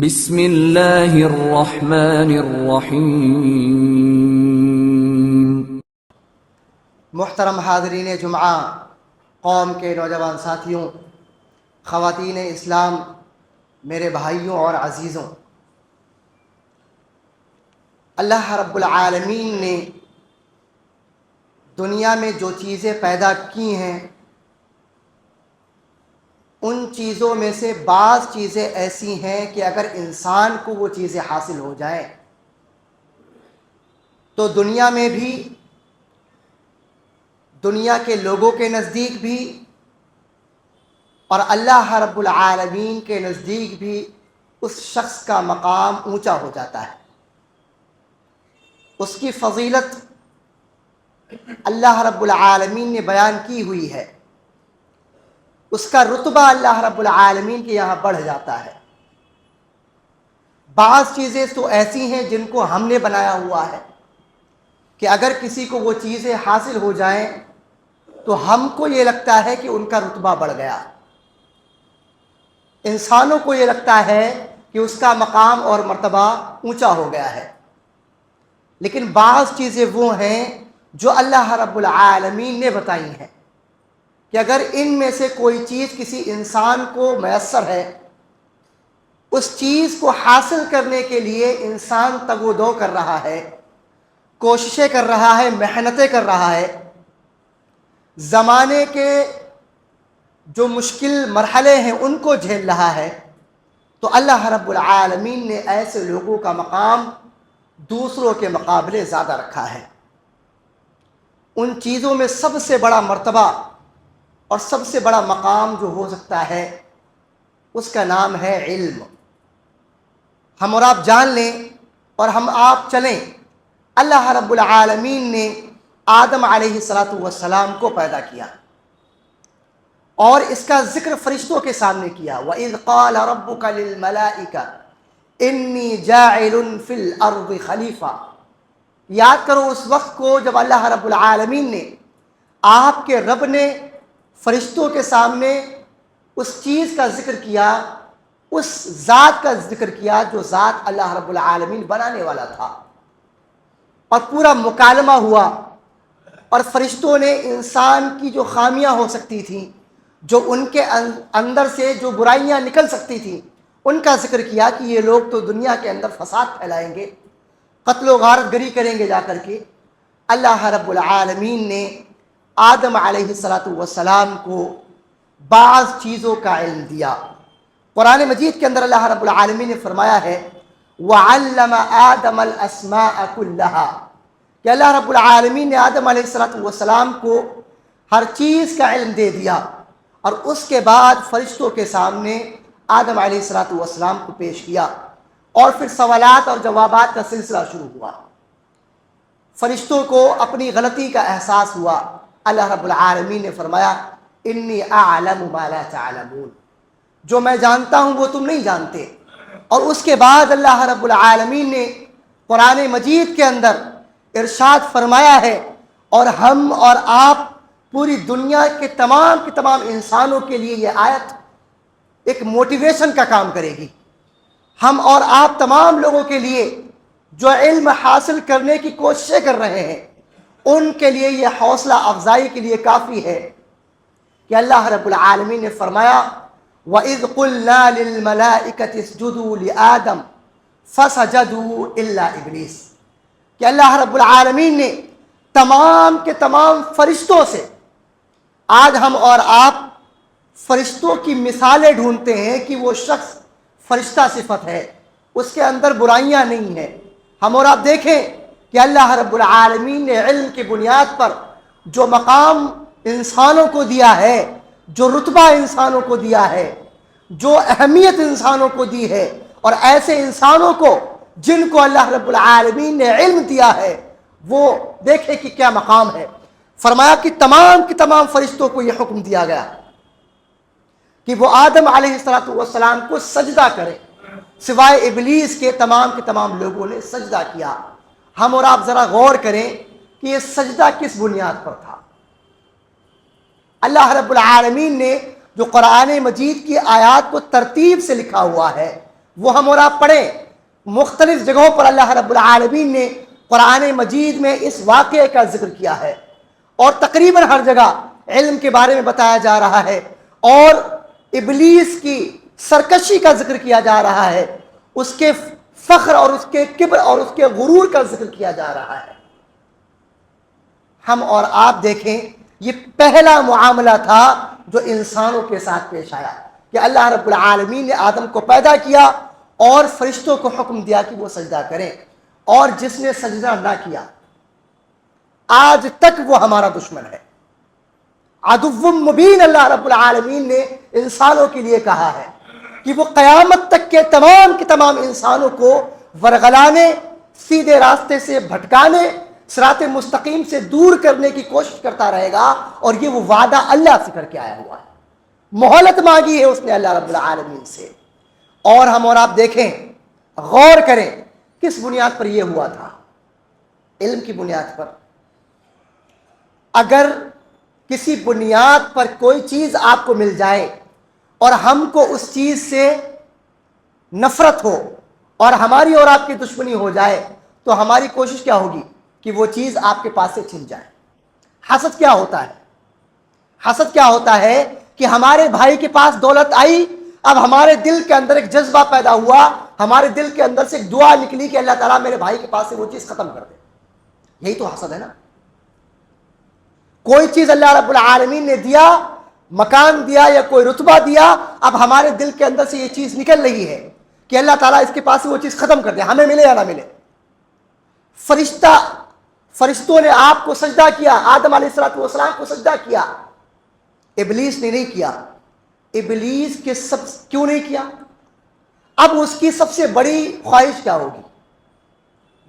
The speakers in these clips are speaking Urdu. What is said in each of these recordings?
بسم اللہ الرحمن الرحیم۔ محترم حاضرین جمعہ، قوم کے نوجوان ساتھیوں، خواتین اسلام، میرے بھائیوں اور عزیزوں، اللہ رب العالمین نے دنیا میں جو چیزیں پیدا کی ہیں ان چیزوں میں سے بعض چیزیں ایسی ہیں کہ اگر انسان کو وہ چیزیں حاصل ہو جائیں تو دنیا میں بھی، دنیا کے لوگوں کے نزدیک بھی اور اللہ رب العالمین کے نزدیک بھی اس شخص کا مقام اونچا ہو جاتا ہے، اس کی فضیلت اللہ رب العالمین نے بیان کی ہوئی ہے، اس کا رتبہ اللہ رب العالمین کے یہاں بڑھ جاتا ہے۔ بعض چیزیں تو ایسی ہیں جن کو ہم نے بنایا ہوا ہے کہ اگر کسی کو وہ چیزیں حاصل ہو جائیں تو ہم کو یہ لگتا ہے کہ ان کا رتبہ بڑھ گیا، انسانوں کو یہ لگتا ہے کہ اس کا مقام اور مرتبہ اونچا ہو گیا ہے، لیکن بعض چیزیں وہ ہیں جو اللہ رب العالمین نے بتائی ہیں کہ اگر ان میں سے کوئی چیز کسی انسان کو میسر ہے، اس چیز کو حاصل کرنے کے لیے انسان تگ و دو کر رہا ہے، کوششیں کر رہا ہے، محنتیں کر رہا ہے، زمانے کے جو مشکل مرحلے ہیں ان کو جھیل رہا ہے، تو اللہ رب العالمین نے ایسے لوگوں کا مقام دوسروں کے مقابلے زیادہ رکھا ہے۔ ان چیزوں میں سب سے بڑا مرتبہ اور سب سے بڑا مقام جو ہو سکتا ہے اس کا نام ہے علم۔ ہم اور آپ جان لیں اور ہم آپ چلیں، اللہ رب العالمین نے آدم علیہ السلام کو پیدا کیا اور اس کا ذکر فرشتوں کے سامنے کیا۔ وَإِذْ قَالَ رَبُّكَ لِلْمَلَائِكَةِ إِنِّي جَاعِلٌ فِي الْأَرْضِ خَلِيفَةً۔ یاد کرو اس وقت کو جب اللہ رب العالمین نے، آپ کے رب نے فرشتوں کے سامنے اس چیز کا ذکر کیا، اس ذات کا ذکر کیا جو ذات اللہ رب العالمین بنانے والا تھا، اور پورا مکالمہ ہوا اور فرشتوں نے انسان کی جو خامیاں ہو سکتی تھیں، جو ان کے اندر سے جو برائیاں نکل سکتی تھیں، ان کا ذکر کیا کہ یہ لوگ تو دنیا کے اندر فساد پھیلائیں گے، قتل و غارت گری کریں گے جا کر کے۔ اللہ رب العالمین نے آدم علیہ السلام کو بعض چیزوں کا علم دیا۔ قرآن مجید کے اندر اللہ رب العالمین نے فرمایا ہے وَعَلَّمَ آدَمَ الْأَسْمَاءَ كُلَّهَا، کہ اللہ رب العالمین نے آدم علیہ السلام کو ہر چیز کا علم دے دیا، اور اس کے بعد فرشتوں کے سامنے آدم علیہ السلام کو پیش کیا، اور پھر سوالات اور جوابات کا سلسلہ شروع ہوا۔ فرشتوں کو اپنی غلطی کا احساس ہوا، اللہ رب العالمین نے فرمایا انی اعلم ما لا تعلمون، جو میں جانتا ہوں وہ تم نہیں جانتے۔ اور اس کے بعد اللہ رب العالمین نے قرآن مجید کے اندر ارشاد فرمایا ہے، اور ہم اور آپ پوری دنیا کے تمام انسانوں کے لیے یہ آیت ایک موٹیویشن کا کام کرے گی۔ ہم اور آپ تمام لوگوں کے لیے جو علم حاصل کرنے کی کوششیں کر رہے ہیں ان کے لیے یہ حوصلہ افزائی کے لیے کافی ہے کہ اللہ رب العالمین نے فرمایا وَإِذْ قُلْنَا لِلْمَلَائِكَةِ اسْجُدُوا لِآدَمَ فَسَجَدُوا إِلَّا إِبْلِيسَ، کہ اللہ رب العالمین نے تمام کے تمام فرشتوں سے، آج ہم اور آپ فرشتوں کی مثالیں ڈھونڈتے ہیں کہ وہ شخص فرشتہ صفت ہے، اس کے اندر برائیاں نہیں ہیں۔ ہم اور آپ دیکھیں کہ اللہ رب العالمین نے علم کی بنیاد پر جو مقام انسانوں کو دیا ہے، جو رتبہ انسانوں کو دیا ہے، جو اہمیت انسانوں کو دی ہے، اور ایسے انسانوں کو جن کو اللہ رب العالمین نے علم دیا ہے، وہ دیکھیں کہ کیا مقام ہے۔ فرمایا کہ تمام فرشتوں کو یہ حکم دیا گیا کہ وہ آدم علیہ السلام کو سجدہ کرے، سوائے ابلیس کے تمام لوگوں نے سجدہ کیا۔ ہم اور آپ ذرا غور کریں کہ یہ سجدہ کس بنیاد پر تھا۔ اللہ رب العالمین نے جو قرآن مجید کی آیات کو ترتیب سے لکھا ہوا ہے وہ ہم اور آپ پڑھیں. مختلف جگہوں پر اللہ رب العالمین نے قرآن مجید میں اس واقعے کا ذکر کیا ہے, اور تقریباً ہر جگہ علم کے بارے میں بتایا جا رہا ہے, اور ابلیس کی سرکشی کا ذکر کیا جا رہا ہے, اس کے فخر اور اس کے کبر اور اس کے غرور کا ذکر کیا جا رہا ہے. ہم اور آپ دیکھیں, یہ پہلا معاملہ تھا جو انسانوں کے ساتھ پیش آیا کہ اللہ رب العالمین نے آدم کو پیدا کیا اور فرشتوں کو حکم دیا کہ وہ سجدہ کریں, اور جس نے سجدہ نہ کیا آج تک وہ ہمارا دشمن ہے. عدو مبین اللہ رب العالمین نے انسانوں کے لیے کہا ہے کہ وہ قیامت تک کے تمام انسانوں کو ورغلانے, سیدھے راستے سے بھٹکانے, صراط مستقیم سے دور کرنے کی کوشش کرتا رہے گا, اور یہ وہ وعدہ اللہ سے کر کے آیا ہوا ہے. مہلت مانگی ہے اس نے اللہ رب العالمین سے. اور ہم اور آپ دیکھیں, غور کریں, کس بنیاد پر یہ ہوا تھا؟ علم کی بنیاد پر. اگر کسی بنیاد پر کوئی چیز آپ کو مل جائے اور ہم کو اس چیز سے نفرت ہو اور ہماری اور آپ کی دشمنی ہو جائے, تو ہماری کوشش کیا ہوگی کہ وہ چیز آپ کے پاس سے چھن جائے. حسد کیا ہوتا ہے؟ حسد کیا ہوتا ہے کہ ہمارے بھائی کے پاس دولت آئی, اب ہمارے دل کے اندر ایک جذبہ پیدا ہوا, ہمارے دل کے اندر سے ایک دعا نکلی کہ اللہ تعالیٰ میرے بھائی کے پاس سے وہ چیز ختم کر دے. یہی تو حسد ہے نا. کوئی چیز اللہ رب العالمین نے دیا, مکان دیا یا کوئی رتبہ دیا, اب ہمارے دل کے اندر سے یہ چیز نکل رہی ہے کہ اللہ تعالیٰ اس کے پاس سے وہ چیز ختم کر دے, ہمیں ملے یا نہ ملے. فرشتوں نے آپ کو سجدہ کیا, آدم علیہ السلام کو سجدہ کیا, ابلیس نے نہیں کیا. ابلیس کے کیوں نہیں کیا؟ اب اس کی سب سے بڑی خواہش کیا ہوگی؟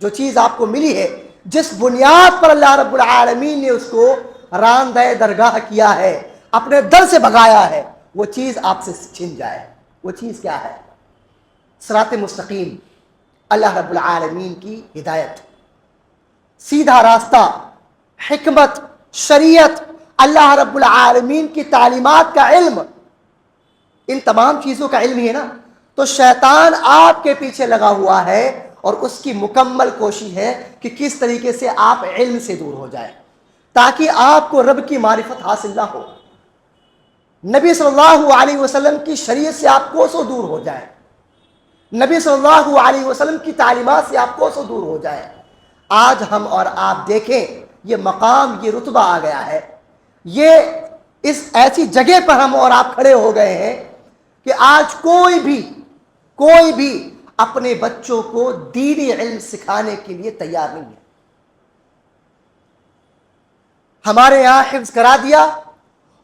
جو چیز آپ کو ملی ہے, جس بنیاد پر اللہ رب العالمین نے اس کو راندہ درگاہ کیا ہے, اپنے در سے بھگایا ہے, وہ چیز آپ سے چھن جائے. وہ چیز کیا ہے؟ صراط مستقیم, اللہ رب العالمین کی ہدایت, سیدھا راستہ, حکمت, شریعت, اللہ رب العالمین کی تعلیمات کا علم. ان تمام چیزوں کا علم ہی ہے نا. تو شیطان آپ کے پیچھے لگا ہوا ہے اور اس کی مکمل کوشش ہے کہ کس طریقے سے آپ علم سے دور ہو جائیں, تاکہ آپ کو رب کی معرفت حاصل نہ ہو, نبی صلی اللہ علیہ وسلم کی شریعت سے آپ کوسوں دور ہو جائیں, نبی صلی اللہ علیہ وسلم کی تعلیمات سے آپ کوسوں دور ہو جائیں. آج ہم اور آپ دیکھیں, یہ مقام, یہ رتبہ آ گیا ہے, یہ اس ایسی جگہ پر ہم اور آپ کھڑے ہو گئے ہیں کہ آج کوئی بھی اپنے بچوں کو دینی علم سکھانے کے لیے تیار نہیں ہے. ہمارے یہاں حفظ کرا دیا,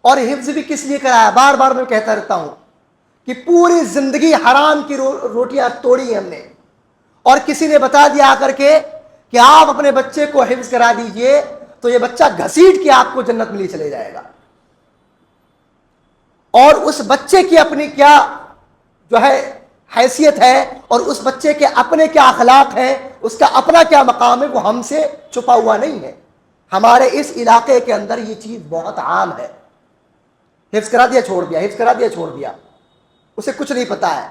اور حفظ بھی کس لیے کرایا؟ بار بار میں کہتا رہتا ہوں کہ پوری زندگی حرام کی روٹیاں توڑی ہم نے, اور کسی نے بتا دیا آ کر کے کہ آپ اپنے بچے کو حفظ کرا دیجئے تو یہ بچہ گھسیٹ کے آپ کو جنت میں لے چلے جائے گا. اور اس بچے کی اپنی کیا جو ہے حیثیت ہے, اور اس بچے کے اپنے کیا اخلاق ہیں, اس کا اپنا کیا مقام ہے, وہ ہم سے چھپا ہوا نہیں ہے. ہمارے اس علاقے کے اندر یہ چیز بہت عام ہے. حفظ کرا دیا چھوڑ دیا, حفظ کرا دیا چھوڑ دیا, اسے کچھ نہیں پتا ہے.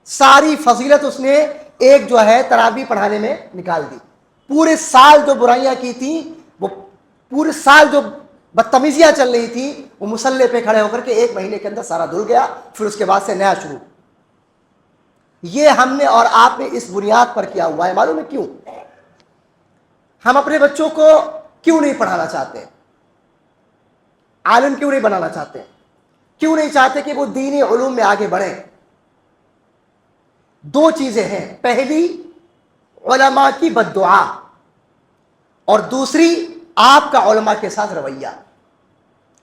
ساری فضیلت اس نے ایک جو ہے تراویح پڑھانے میں نکال دی. پورے سال جو برائیاں کی تھیں, وہ پورے سال جو بدتمیزیاں چل رہی تھیں, وہ مصلے پہ کھڑے ہو کر کے ایک مہینے کے اندر سارا دھل گیا, پھر اس کے بعد سے نیا شروع. یہ ہم نے اور آپ نے اس بنیاد پر کیا ہوا ہے. معلوم ہے کیوں؟ ہم اپنے بچوں کو کیوں نہیں پڑھانا چاہتے, عالم کیوں نہیں بنانا چاہتے, کیوں نہیں چاہتے کہ وہ دینی علوم میں آگے بڑھیں؟ دو چیزیں ہیں. پہلی, علماء کی بد دعا, اور دوسری آپ کا علماء کے ساتھ رویہ.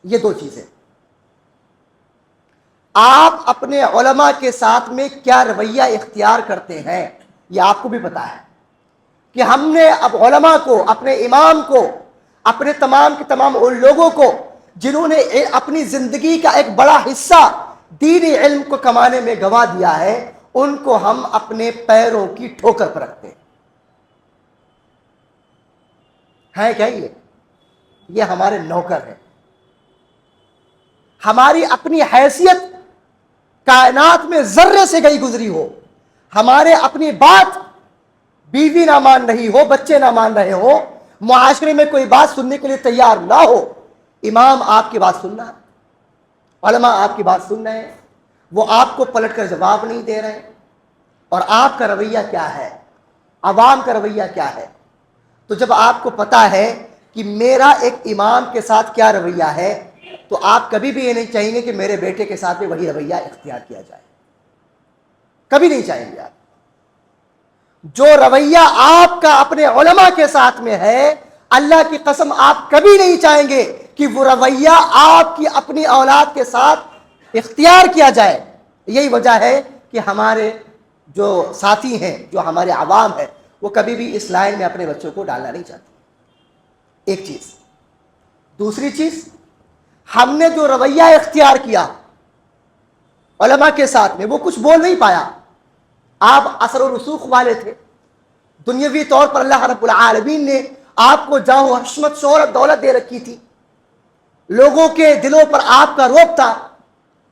یہ دو چیزیں. آپ اپنے علماء کے ساتھ میں کیا رویہ اختیار کرتے ہیں یہ آپ کو بھی پتا ہے کہ ہم نے اب علماء کو, اپنے امام کو, اپنے تمام کے تمام ان لوگوں کو جنہوں نے اپنی زندگی کا ایک بڑا حصہ دینی علم کو کمانے میں گنوا دیا ہے, ان کو ہم اپنے پیروں کی ٹھوکر پر رکھتے ہیں. کیا یہ ہمارے نوکر ہیں. ہماری اپنی حیثیت کائنات میں ذرے سے گئی گزری ہو، ہمارے اپنی بات بیوی نہ مان رہی ہو، بچے نہ مان رہے ہو، معاشرے میں کوئی بات سننے کے لیے تیار نہ ہو، امام آپ کی بات سننا، علماء آپ کی بات سن رہے ہیں، وہ آپ کو پلٹ کر جواب نہیں دے رہے، اور آپ کا رویہ کیا ہے، عوام کا رویہ کیا ہے؟ تو جب آپ کو پتا ہے کہ میرا ایک امام کے ساتھ کیا رویہ ہے، تو آپ کبھی بھی یہ نہیں چاہیں گے کہ میرے بیٹے کے ساتھ بھی وہی رویہ اختیار کیا جائے، کبھی نہیں چاہیں گے آپ۔ جو رویہ آپ کا اپنے علماء کے ساتھ میں ہے، اللہ کی قسم آپ کبھی نہیں چاہیں گے کہ وہ رویہ آپ کی اپنی اولاد کے ساتھ اختیار کیا جائے۔ یہی وجہ ہے کہ ہمارے جو ساتھی ہیں، جو ہمارے عوام ہیں، وہ کبھی بھی اس لائن میں اپنے بچوں کو ڈالنا نہیں چاہتے۔ ایک چیز۔ دوسری چیز، ہم نے جو رویہ اختیار کیا علماء کے ساتھ میں، وہ کچھ بول نہیں پایا۔ آپ اثر و رسوخ والے تھے، دنیاوی طور پر اللہ رب العالمین نے آپ کو جاہ و حشمت، شہرت، دولت دے رکھی تھی، لوگوں کے دلوں پر آپ کا رعب تھا،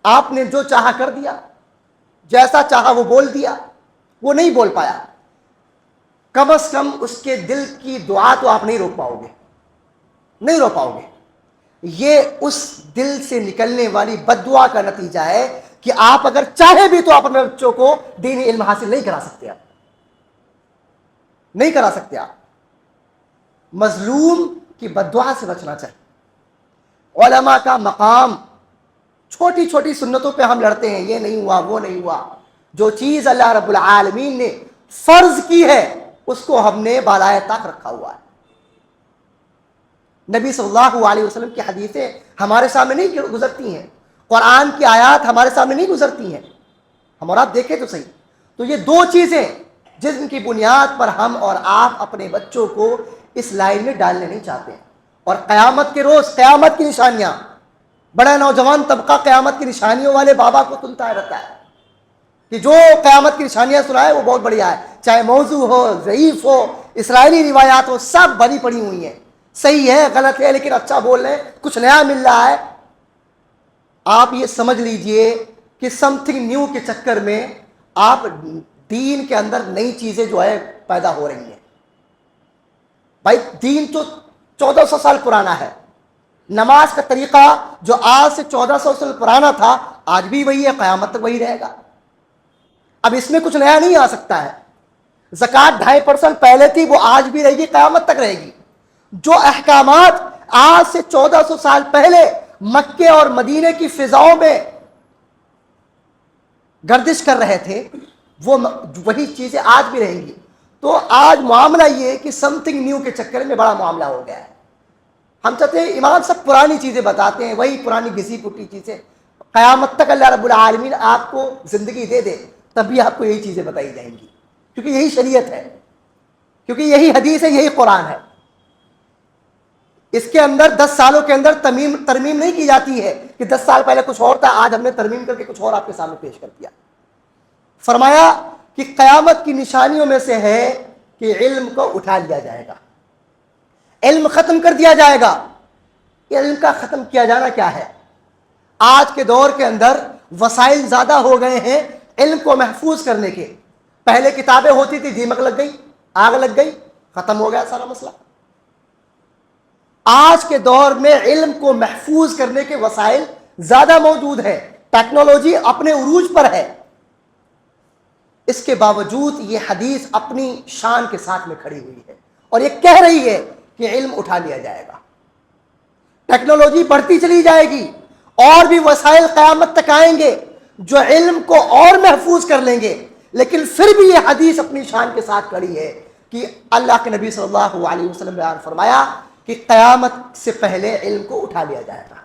آپ نے جو چاہا کر دیا، جیسا چاہا وہ بول دیا، وہ نہیں بول پایا۔ کم از کم اس کے دل کی دعا تو آپ نہیں روک پاؤ گے، نہیں روک پاؤ گے۔ یہ اس دل سے نکلنے والی بد دعا کا نتیجہ ہے کہ آپ اگر چاہے بھی تو اپنے بچوں کو دینی علم حاصل نہیں کرا سکتے، آپ نہیں کرا سکتے۔ آپ مظلوم کی بد دعا سے بچنا چاہیے۔ علماء کا مقام، چھوٹی چھوٹی سنتوں پہ ہم لڑتے ہیں، یہ نہیں ہوا، وہ نہیں ہوا۔ جو چیز اللہ رب العالمین نے فرض کی ہے اس کو ہم نے بالائے طاق رکھا ہوا ہے۔ نبی صلی اللہ علیہ وسلم کی حدیثیں ہمارے سامنے نہیں گزرتی ہیں، قرآن کی آیات ہمارے سامنے نہیں گزرتی ہیں، ہم اور آپ دیکھیں تو صحیح۔ تو یہ دو چیزیں جن کی بنیاد پر ہم اور آپ اپنے بچوں کو اس لائن میں ڈالنے نہیں چاہتے ہیں۔ اور قیامت کے روز، قیامت کی نشانیاں، بڑا نوجوان طبقہ قیامت کی نشانیوں والے بابا کو سنتا رہتا ہے کہ جو قیامت کی نشانیاں سنائے وہ بہت بڑھیا ہے، چاہے موضوع ہو، ضعیف ہو، اسرائیلی روایات ہو، سب بھری پڑی ہوئی ہیں، صحیح ہے، غلط ہے، لیکن اچھا بول رہے ہیں، کچھ نیا مل رہا ہے۔ آپ یہ سمجھ لیجئے کہ سم تھنگ نیو کے چکر میں آپ دین کے اندر نئی چیزیں جو ہے پیدا ہو رہی ہیں۔ بھائی دین تو 1400 سال پرانا ہے، نماز کا طریقہ جو آج سے 1400 سال پرانا تھا آج بھی وہی ہے، قیامت تک وہی رہے گا۔ اب اس میں کچھ نیا نہیں آ سکتا ہے۔ زکوٰۃ 2.5% پہلے تھی، وہ آج بھی رہے گی، قیامت تک رہے گی۔ جو احکامات آج سے 1400 سال پہلے مکے اور مدینے کی فضاؤں میں گردش کر رہے تھے، وہ وہی چیزیں آج بھی رہیں گی۔ تو آج معاملہ یہ ہے کہ سم تھنگ نیو کے چکر میں بڑا معاملہ ہو گیا ہے۔ ہم چاہتے ہیں امام سب پرانی چیزیں بتاتے ہیں، وہی پرانی گھسی پٹی چیزیں، قیامت تک اللہ رب العالمین آپ کو زندگی دے دے تب بھی آپ کو یہی چیزیں بتائی جائیں گی، کیونکہ یہی شریعت ہے، کیونکہ یہی حدیث ہے، یہی قرآن ہے۔ اس کے اندر 10 سالوں کے اندر ترمیم نہیں کی جاتی ہے کہ 10 سال پہلے کچھ اور تھا، آج ہم نے ترمیم کر کے کچھ اور آپ کے سامنے پیش کر دیا۔ فرمایا کہ قیامت کی نشانیوں میں سے ہے کہ علم کو اٹھا لیا جائے گا، علم ختم کر دیا جائے گا۔ علم کا ختم کیا جانا کیا ہے؟ آج کے دور کے اندر وسائل زیادہ ہو گئے ہیں علم کو محفوظ کرنے کے۔ پہلے کتابیں ہوتی تھی، دیمک لگ گئی، آگ لگ گئی، ختم ہو گیا سارا مسئلہ۔ آج کے دور میں علم کو محفوظ کرنے کے وسائل زیادہ موجود ہیں، ٹیکنالوجی اپنے عروج پر ہے، اس کے باوجود یہ حدیث اپنی شان کے ساتھ میں کھڑی ہوئی ہے اور یہ کہہ رہی ہے کہ علم اٹھا لیا جائے گا۔ ٹیکنالوجی بڑھتی چلی جائے گی، اور بھی وسائل قیامت تک آئیں گے جو علم کو اور محفوظ کر لیں گے، لیکن پھر بھی یہ حدیث اپنی شان کے ساتھ کھڑی ہے کہ اللہ کے نبی صلی اللہ علیہ وسلم بیان فرمایا کہ قیامت سے پہلے علم کو اٹھا لیا جائے گا۔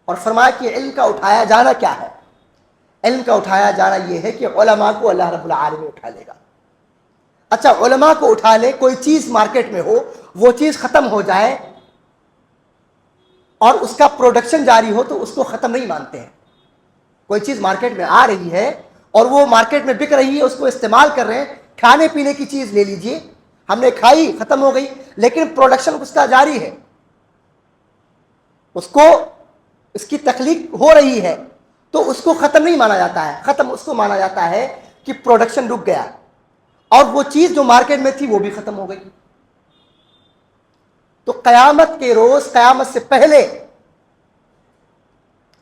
اور فرمایا کہ علم کا اٹھایا جانا کیا ہے؟ علم کا اٹھایا جانا یہ ہے کہ علماء کو اللہ رب العالمین اٹھا لے گا۔ اچھا، علماء کو اٹھا لے، کوئی چیز مارکیٹ میں ہو، وہ چیز ختم ہو جائے اور اس کا پروڈکشن جاری ہو تو اس کو ختم نہیں مانتے ہیں۔ کوئی چیز مارکیٹ میں آ رہی ہے اور وہ مارکیٹ میں بک رہی ہے، اس کو استعمال کر رہے ہیں، کھانے پینے کی چیز لے لیجئے، ہم نے کھائی، ختم ہو گئی، لیکن پروڈکشن اس کا جاری ہے، اس کی تخلیق ہو رہی ہے، تو اس کو ختم نہیں مانا جاتا ہے. ختم اس کو مانا جاتا ہے کہ پروڈکشن رک گیا اور وہ چیز جو مارکیٹ میں تھی وہ بھی ختم ہو گئی. تو قیامت کے روز، قیامت سے پہلے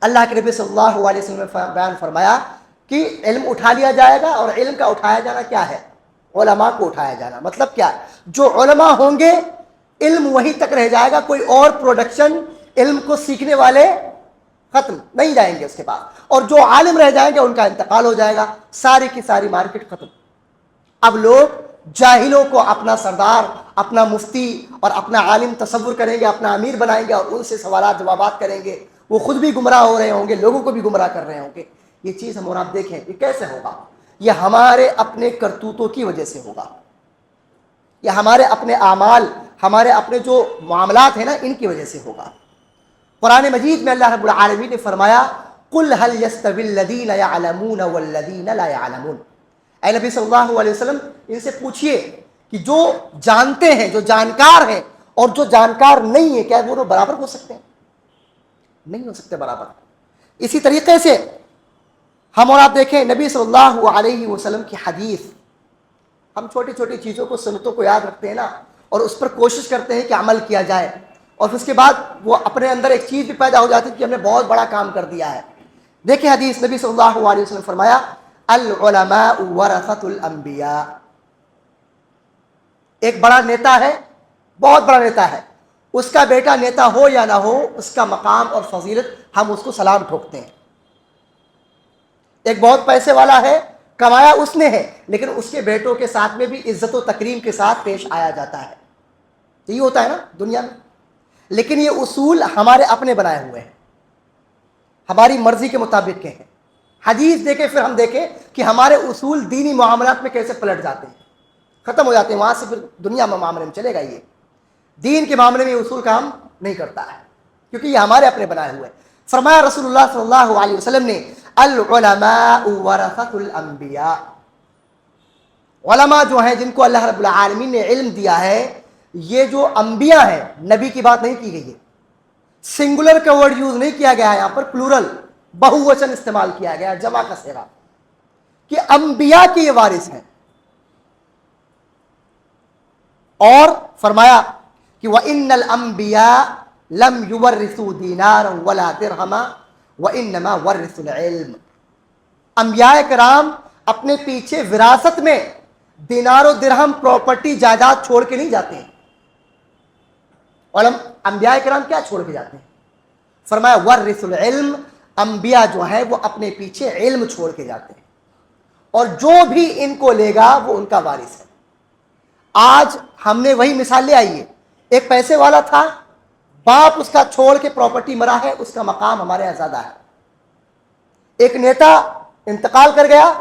اللہ کے نبی صلی اللہ علیہ وسلم نے بیان فرمایا کہ علم اٹھا لیا جائے گا. اور علم کا اٹھایا جانا کیا ہے؟ علماء کو اٹھایا جانا. مطلب کیا؟ جو علماء ہوں گے علم وہیں تک رہ جائے گا، کوئی اور پروڈکشن علم کو سیکھنے والے ختم نہیں جائیں گے اس کے بعد. اور جو عالم رہ جائیں گے ان کا انتقال ہو جائے گا، ساری کی ساری مارکیٹ ختم. اب لوگ جاہلوں کو اپنا سردار، اپنا مفتی اور اپنا عالم تصور کریں گے، اپنا امیر بنائیں گے اور ان سے سوالات جوابات کریں گے. وہ خود بھی گمراہ ہو رہے ہوں گے، لوگوں کو بھی گمراہ کر رہے ہوں گے. یہ چیز ہم اور آپ دیکھیں یہ کیسے ہوگا؟ یہ ہمارے اپنے کرتوتوں کی وجہ سے ہوگا. یہ ہمارے اپنے اعمال، ہمارے اپنے جو معاملات ہیں نا، ان کی وجہ سے ہوگا. قرآن مجید میں اللہ رب العالمین نے فرمایا قل هل يستوي الذين يعلمون والذين لا يعلمون. اے نبی صلی اللہ علیہ وسلم ان سے پوچھئے کہ جو جانتے ہیں، جو جانکار ہیں اور جو جانکار نہیں ہے، کیا وہ برابر ہو سکتے ہیں؟ نہیں ہو سکتے برابر. اسی طریقے سے ہم اور آپ دیکھیں نبی صلی اللہ علیہ وسلم کی حدیث. ہم چھوٹی چھوٹی چیزوں کو، سنتوں کو یاد رکھتے ہیں نا، اور اس پر کوشش کرتے ہیں کہ عمل کیا جائے، اور پھر اس کے بعد وہ اپنے اندر ایک چیز بھی پیدا ہو جاتی ہے کہ ہم نے بہت بڑا کام کر دیا ہے. دیکھیں حدیث نبی صلی اللہ علیہ وسلم فرمایا العلماء ورثۃ الانبیاء. ایک بڑا نیتا ہے، بہت بڑا نیتا ہے، اس کا بیٹا نیتا ہو یا نہ ہو، اس کا مقام اور فضیلت ہم اس کو سلام ٹھوکتے ہیں. ایک بہت پیسے والا ہے، کمایا اس نے ہے، لیکن اس کے بیٹوں کے ساتھ میں بھی عزت و تکریم کے ساتھ پیش آیا جاتا ہے. یہی ہوتا ہے نا دنیا میں. لیکن یہ اصول ہمارے اپنے بنائے ہوئے ہیں، ہماری مرضی کے مطابق کے ہیں. حدیث دیکھیں پھر ہم دیکھیں کہ ہمارے اصول دینی معاملات میں کیسے پلٹ جاتے ہیں، ختم ہو جاتے ہیں. وہاں سے پھر دنیا میں معاملے میں چلے گا. یہ دین کے معاملے میں یہ اصول کام نہیں کرتا ہے، کیونکہ یہ ہمارے اپنے بنائے ہوئے. فرمایا رسول اللہ صلی اللہ علیہ وسلم نے العلماء ورثۃ الانبیاء. علماء جو ہیں جن کو اللہ رب العالمین نے علم دیا ہے، یہ جو انبیاء ہیں، نبی کی بات نہیں کی گئی ہے. سنگولر کا ورڈ یوز نہیں کیا گیا ہے یہاں پر، پلورل بہو وچن استعمال کیا گیا، جمع کا صیغہ، کہ انبیاء کے یہ وارث ہیں. اور فرمایا کہ وَإِنَّ الْأَنْبِيَاءَ لَمْ يُوَرِّثُوا دِينَارًا وَلَا دِرْهَمًا وَإِنَّمَا وَرِّثُوا الْعِلْمَ. انبیاء کرام اپنے پیچھے وراثت میں دینار و درہم، پراپرٹی، جائیداد چھوڑ کے نہیں جاتے ہیں. اور انبیاء کرام کیا چھوڑ کے جاتے ہیں؟ فرمایا وَرِّثُوا الْعِلْمَ. انبیاء جو ہیں وہ اپنے پیچھے علم چھوڑ کے جاتے ہیں، اور جو بھی ان کو لے گا وہ ان کا وارث ہے. آج ہم نے وہی مثال لے آئیے. ایک پیسے والا تھا، باپ اس کا چھوڑ کے پراپرٹی مرا ہے، اس کا مقام ہمارے یہاں زیادہ ہے. ایک نیتا انتقال کر گیا،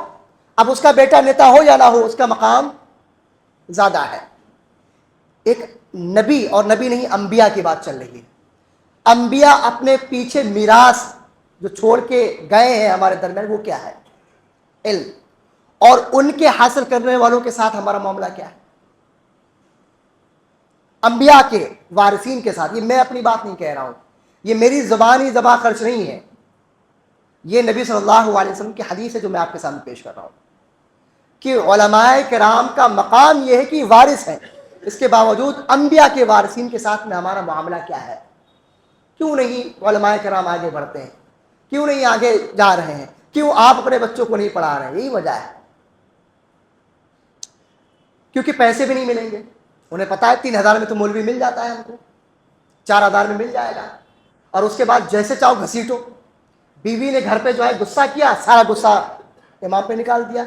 اب اس کا بیٹا نیتا ہو یا نہ ہو، اس کا مقام زیادہ ہے. ایک نبی، اور نبی نہیں انبیاء کی بات چل رہی ہے. انبیاء اپنے پیچھے میراث جو چھوڑ کے گئے ہیں ہمارے درمیان، وہ کیا ہے؟ علم. اور ان کے حاصل کرنے والوں کے ساتھ ہمارا معاملہ کیا ہے؟ انبیاء کے وارثین کے ساتھ. یہ میں اپنی بات نہیں کہہ رہا ہوں، یہ میری زبانی زباں خرچ نہیں ہے، یہ نبی صلی اللہ علیہ وسلم کی حدیث ہے جو میں آپ کے سامنے پیش کر رہا ہوں کہ علماء کرام کا مقام یہ ہے کہ وارث ہیں. اس کے باوجود انبیاء کے وارثین کے ساتھ میں ہمارا معاملہ کیا ہے؟ کیوں نہیں علماء کرام آگے بڑھتے ہیں؟ کیوں نہیں آگے جا رہے ہیں؟ کیوں آپ اپنے بچوں کو نہیں پڑھا رہے ہیں؟ یہی وجہ ہے. کیونکہ پیسے بھی نہیں ملیں گے. انہیں پتا ہے 3,000 میں تو مولوی مل جاتا ہے، ہم کو 4,000 میں مل جائے گا، اور اس کے بعد جیسے چاہو گھسیٹو. بیوی نے گھر پہ جو ہے غصہ کیا، سارا غصہ امام پہ نکال دیا،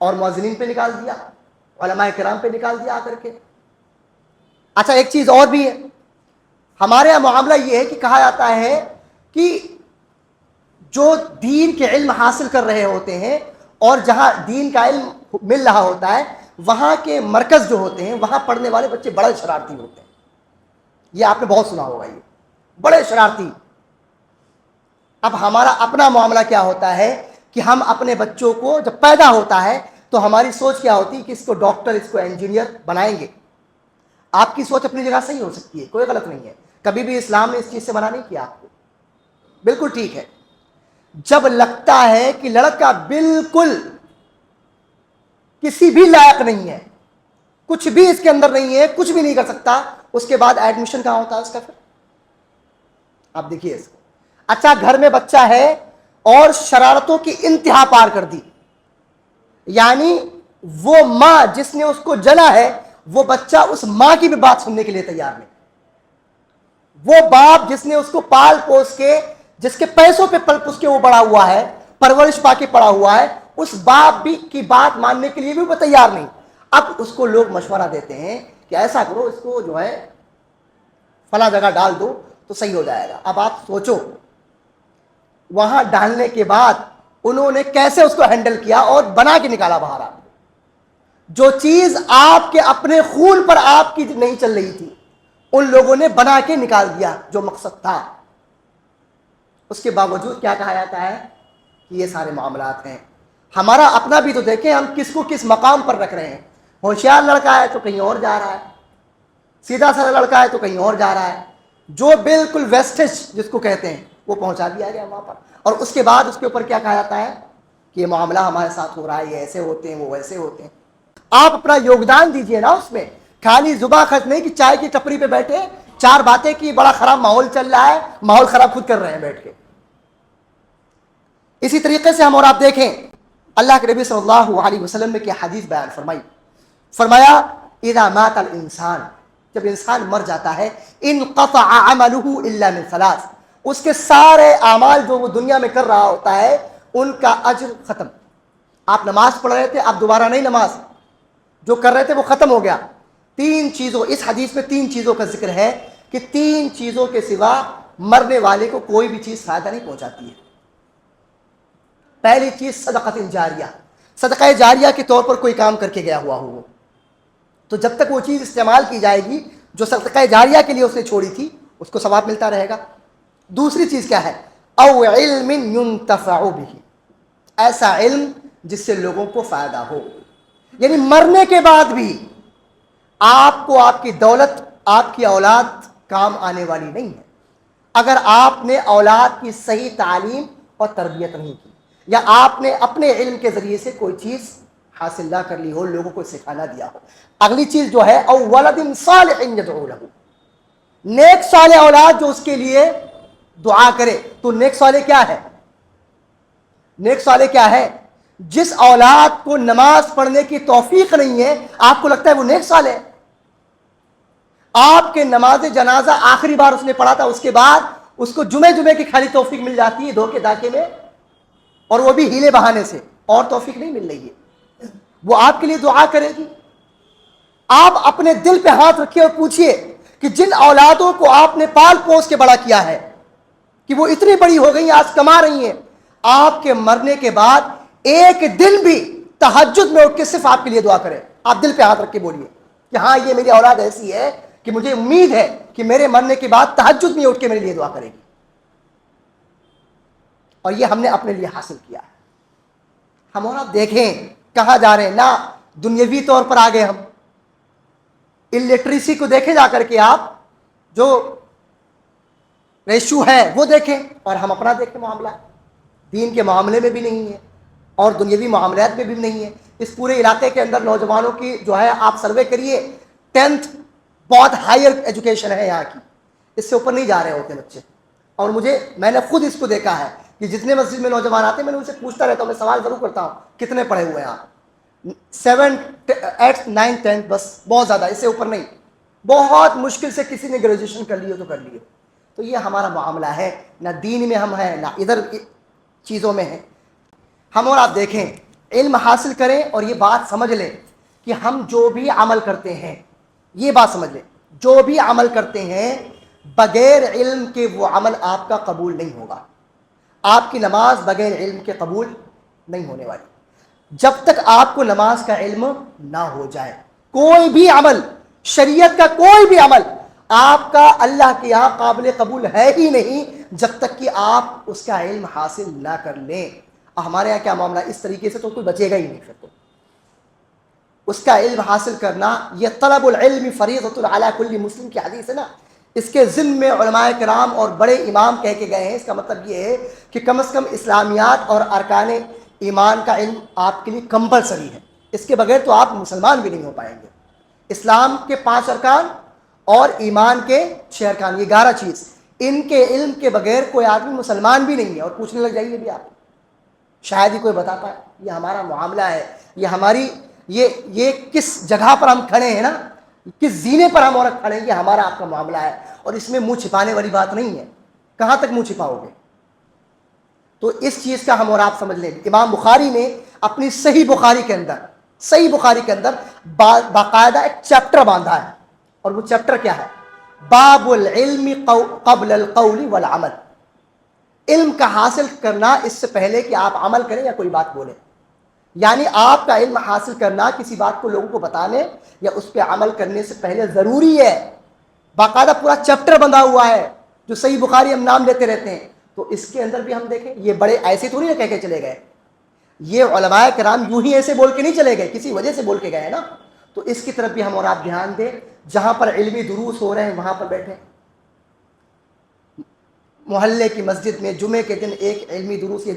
اور مؤذنین پہ نکال دیا، علماء کرام پہ نکال دیا آ کر کے. اچھا ایک چیز اور بھی ہے، ہمارے یہاں معاملہ یہ ہے کہ کہا جاتا ہے کہ جو دین کے علم حاصل کر رہے ہوتے ہیں، اور جہاں دین کا علم مل رہا ہوتا ہے، وہاں کے مرکز جو ہوتے ہیں، وہاں پڑھنے والے بچے بڑے شرارتی ہوتے ہیں. یہ آپ نے بہت سنا ہوگا، یہ بڑے شرارتی. اب ہمارا اپنا معاملہ کیا ہوتا ہے کہ ہم اپنے بچوں کو جب پیدا ہوتا ہے تو ہماری سوچ کیا ہوتی ہے کہ اس کو ڈاکٹر، اس کو انجینئر بنائیں گے. آپ کی سوچ اپنی جگہ صحیح ہو سکتی ہے، کوئی غلط نہیں ہے، کبھی بھی اسلام نے اس چیز سے منع نہیں کیا آپ کو، بالکل ٹھیک ہے. جب لگتا ہے کہ لڑکا بالکل کسی بھی لائق نہیں ہے, کچھ بھی اس کے اندر نہیں ہے, کچھ بھی نہیں کر سکتا, اس کے بعد ایڈمیشن کہاں ہوتا ہے اس کا؟ پھر آپ دیکھیے اس کو. اچھا گھر میں بچہ ہے اور شرارتوں کی انتہا پار کر دی, یعنی وہ ماں جس نے اس کو جلا ہے وہ بچہ اس ماں کی بھی بات سننے کے لیے تیار نہیں. وہ باپ جس نے اس کو پال پوس کے, جس کے پیسوں پہ پل پوس کے وہ بڑا ہوا ہے, پرورش پا کے پڑا ہوا ہے, اس باپ بھی کی بات ماننے کے لیے بھی وہ تیار نہیں. اب اس کو لوگ مشورہ دیتے ہیں کہ ایسا کرو, اس کو جو ہے فلاں جگہ ڈال دو تو صحیح ہو جائے گا. اب آپ سوچو وہاں ڈالنے کے بعد انہوں نے کیسے اس کو ہینڈل کیا اور بنا کے نکالا باہر. آپ جو چیز آپ کے اپنے خون پر آپ کی نہیں چل رہی تھی, ان لوگوں نے بنا کے نکال دیا جو مقصد تھا. اس کے باوجود کیا کہا جاتا ہے کہ یہ سارے معاملات ہیں. ہمارا اپنا بھی تو دیکھیں, ہم کس کو کس مقام پر رکھ رہے ہیں. ہوشیار لڑکا ہے تو کہیں اور جا رہا ہے, سیدھا سادہ لڑکا ہے تو کہیں اور جا رہا ہے, جو بالکل ویسٹیج جس کو کہتے ہیں وہ پہنچا دیا گیا وہاں پر. اور اس کے بعد اس کے اوپر کیا کہا جاتا ہے کہ یہ معاملہ ہمارے ساتھ ہو رہا ہے, یہ ایسے ہوتے ہیں, وہ ویسے ہوتے ہیں. آپ اپنا یوگدان دیجئے نا اس میں, خالی زباں خرچ نہیں کہ چائے کی ٹپری پہ بیٹھے چار باتیں کی, بڑا خراب ماحول چل رہا ہے, ماحول خراب خود کر رہے ہیں بیٹھ کے. اسی طریقے سے ہم اور آپ دیکھیں اللہ کے نبی صلی اللہ علیہ وسلم نے کیا حدیث بیان فرمائی, فرمایا اذا مات الانسان, جب انسان مر جاتا ہے, انقطع عمله الا من ثلاث, اس کے سارے اعمال جو وہ دنیا میں کر رہا ہوتا ہے ان کا اجر ختم. آپ نماز پڑھ رہے تھے, آپ دوبارہ نہیں, نماز جو کر رہے تھے وہ ختم ہو گیا. تین چیزوں, اس حدیث میں تین چیزوں کا ذکر ہے کہ تین چیزوں کے سوا مرنے والے کو کوئی بھی چیز فائدہ نہیں پہنچاتی ہے. پہلی چیز صدقۃ جاریہ, صدقہ جاریہ کے طور پر کوئی کام کر کے گیا ہوا ہو, تو جب تک وہ چیز استعمال کی جائے گی جو صدقہ جاریہ کے لیے اس نے چھوڑی تھی اس کو ثواب ملتا رہے گا. دوسری چیز کیا ہے, او علم ينتفع به, ایسا علم جس سے لوگوں کو فائدہ ہو. یعنی مرنے کے بعد بھی آپ کو آپ کی دولت, آپ کی اولاد کام آنے والی نہیں ہے اگر آپ نے اولاد کی صحیح تعلیم اور تربیت نہیں کی, یا آپ نے اپنے علم کے ذریعے سے کوئی چیز حاصل نہ کر لی ہو, لوگوں کو سکھانا دیا ہو. اگلی چیز جو ہے او ولد صالح يدعو له, نیک صالح اولاد جو اس کے لیے دعا کرے. تو نیک صالح کیا ہے؟ نیک صالح کیا ہے؟ جس اولاد کو نماز پڑھنے کی توفیق نہیں ہے, آپ کو لگتا ہے وہ نیک صالح ہے. آپ کے نماز جنازہ آخری بار اس نے پڑھا تھا, اس کے بعد اس کو جمعے کی خالی توفیق مل جاتی ہے دھوکے دھاکے میں, اور وہ بھی ہیلے بہانے سے, اور توفیق نہیں مل رہی ہے. وہ آپ کے لیے دعا کرے گی. آپ اپنے دل پہ ہاتھ رکھیے اور پوچھئے کہ جن اولادوں کو آپ نے پال پوس کے بڑا کیا ہے, کہ وہ اتنی بڑی ہو گئی, آج کما رہی ہیں, آپ کے مرنے کے بعد ایک دن بھی تہجد میں اٹھ کے صرف آپ کے لیے دعا کرے. آپ دل پہ ہاتھ رکھ کے بولیے کہ ہاں یہ میری اولاد ایسی ہے کہ مجھے امید ہے کہ میرے مرنے کے بعد تہجد میں اٹھ کے میرے لیے دعا کرے گی. اور یہ ہم نے اپنے لیے حاصل کیا ہے. ہم اور آپ دیکھیں کہاں جا رہے ہیں, نہ دنیاوی طور پر آگے, ہم الٹریسی کو دیکھیں جا کر کے, آپ جو ریشو ہے وہ دیکھیں, اور ہم اپنا دیکھیں معاملہ, دین کے معاملے میں بھی نہیں ہے اور دنیاوی معاملات میں بھی نہیں ہے. اس پورے علاقے کے اندر نوجوانوں کی جو ہے آپ سروے کریے, 10th بہت ہائر ایجوکیشن ہے یہاں کی, اس سے اوپر نہیں جا رہے ہوتے بچے. اور میں نے خود اس کو دیکھا ہے کہ جتنے مسجد میں نوجوان آتے ہیں میں نے ان سے پوچھتا رہتا ہوں, میں سوال ضرور کرتا ہوں کتنے پڑھے ہوئے ہیں آپ, 7th 8th 9th 10th بس, بہت زیادہ, اس سے اوپر نہیں. بہت مشکل سے کسی نے گریجویشن کر لی ہو تو کر لی ہو. تو یہ ہمارا معاملہ ہے, نہ دین میں ہم ہیں نہ ادھر چیزوں میں ہیں. ہم اور آپ دیکھیں, علم حاصل کریں اور یہ بات سمجھ لیں کہ ہم جو بھی عمل کرتے ہیں, یہ بات سمجھ لیں, جو بھی عمل کرتے ہیں بغیر علم کے وہ عمل آپ کا قبول نہیں ہوگا. آپ کی نماز بغیر علم کے قبول نہیں ہونے والی. جب تک آپ کو نماز کا علم نہ ہو جائے, کوئی بھی عمل, شریعت کا کوئی بھی عمل آپ کا اللہ کے یہاں قابل قبول ہے ہی نہیں جب تک کہ آپ اس کا علم حاصل نہ کر لیں. ہمارے یہاں کیا معاملہ, اس طریقے سے تو کوئی بچے گا ہی نہیں. پھر تو اس کا علم حاصل کرنا, یہ طلب العلم فریضۃ علی کل مسلم کی حدیث ہے نا, اس کے ضمن میں علماء کرام اور بڑے امام کہہ کے گئے ہیں. اس کا مطلب یہ ہے کہ کم از کم اسلامیات اور ارکان ایمان کا علم آپ کے لیے کمپلسری ہے. اس کے بغیر تو آپ مسلمان بھی نہیں ہو پائیں گے. اسلام کے 5 ارکان اور ایمان کے 6 ارکان، یہ 11 چیز، ان کے علم کے بغیر کوئی آدمی مسلمان بھی نہیں ہے. اور پوچھنے لگ جائیے بھی آپ، شاید ہی کوئی بتا پائے. یہ ہمارا معاملہ ہے، یہ ہماری یہ کس جگہ پر ہم کھڑے ہیں نا، کس زینے پر ہم عورت کھڑے ہیں، یہ ہمارا آپ کا معاملہ ہے. اور اس میں منہ چھپانے والی بات نہیں ہے. کہاں تک منہ چھپاؤ گے؟ تو اس چیز کا ہم اور آپ سمجھ لیں. امام بخاری نے اپنی صحیح بخاری کے اندر باقاعدہ ایک چیپٹر باندھا ہے. اور وہ چیپٹر کیا ہے؟ باب العلم قبل القول والعمل. علم کا حاصل کرنا اس سے پہلے کہ آپ عمل کریں یا کوئی بات بولیں. یعنی آپ کا علم حاصل کرنا کسی بات کو لوگوں کو بتانے یا اس پہ عمل کرنے سے پہلے ضروری ہے. باقاعدہ پورا چیپٹر بندھا ہوا ہے. جو صحیح بخاری ہم نام لیتے رہتے ہیں، تو اس کے اندر بھی ہم دیکھیں، یہ بڑے ایسے تھوڑی نہ کہہ کے چلے گئے. یہ علماء کرام یوں ہی ایسے بول کے نہیں چلے گئے، کسی وجہ سے بول کے گئے ہیں نا. تو اس کی طرف بھی ہم اور آپ دھیان دیں. جہاں پر علمی دروس ہو رہے ہیں وہاں پر بیٹھیں. محلے کی مسجد میں جمعے کے دن ایک علمی دروس یہ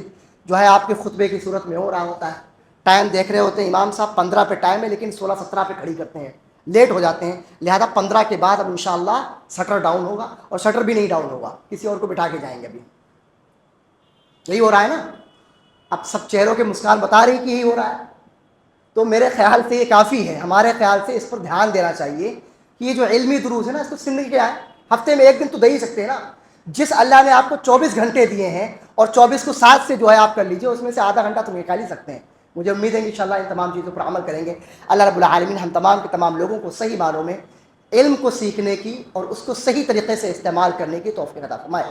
جو ہے آپ کے خطبے کی صورت میں ہو رہا ہوتا ہے. ٹائم دیکھ رہے ہوتے ہیں امام صاحب 15 پہ ٹائم ہے، لیکن 16-17 پہ کھڑی کرتے ہیں، لیٹ ہو جاتے ہیں. لہذا 15 کے بعد اب انشاءاللہ شٹر ڈاؤن ہوگا، اور شٹر بھی نہیں ڈاؤن ہوگا، کسی اور کو بٹھا کے جائیں گے. ابھی یہی ہو رہا ہے نا. اب سب چہروں کے مسکان بتا رہی کہ یہی ہو رہا ہے. تو میرے خیال سے یہ کافی ہے. ہمارے خیال سے اس پر دھیان دینا چاہیے کہ یہ جو علمی دروس ہے نا، اس کو زندگی کیا ہے، ہفتے میں ایک دن تو دے ہی سکتے ہیں نا. جس اللہ نے آپ کو 24 گھنٹے دیے ہیں اور 24 کو 7 سے جو ہے آپ کر لیجئے، اس میں سے آدھا گھنٹہ تو نکال ہی سکتے ہیں. مجھے امید ہے کہ انشاءاللہ ان تمام چیزوں پر عمل کریں گے. اللہ رب العالمین ہم تمام کے تمام لوگوں کو صحیح معنوں میں علم کو سیکھنے کی اور اس کو صحیح طریقے سے استعمال کرنے کی توفیق عطا فرمائے.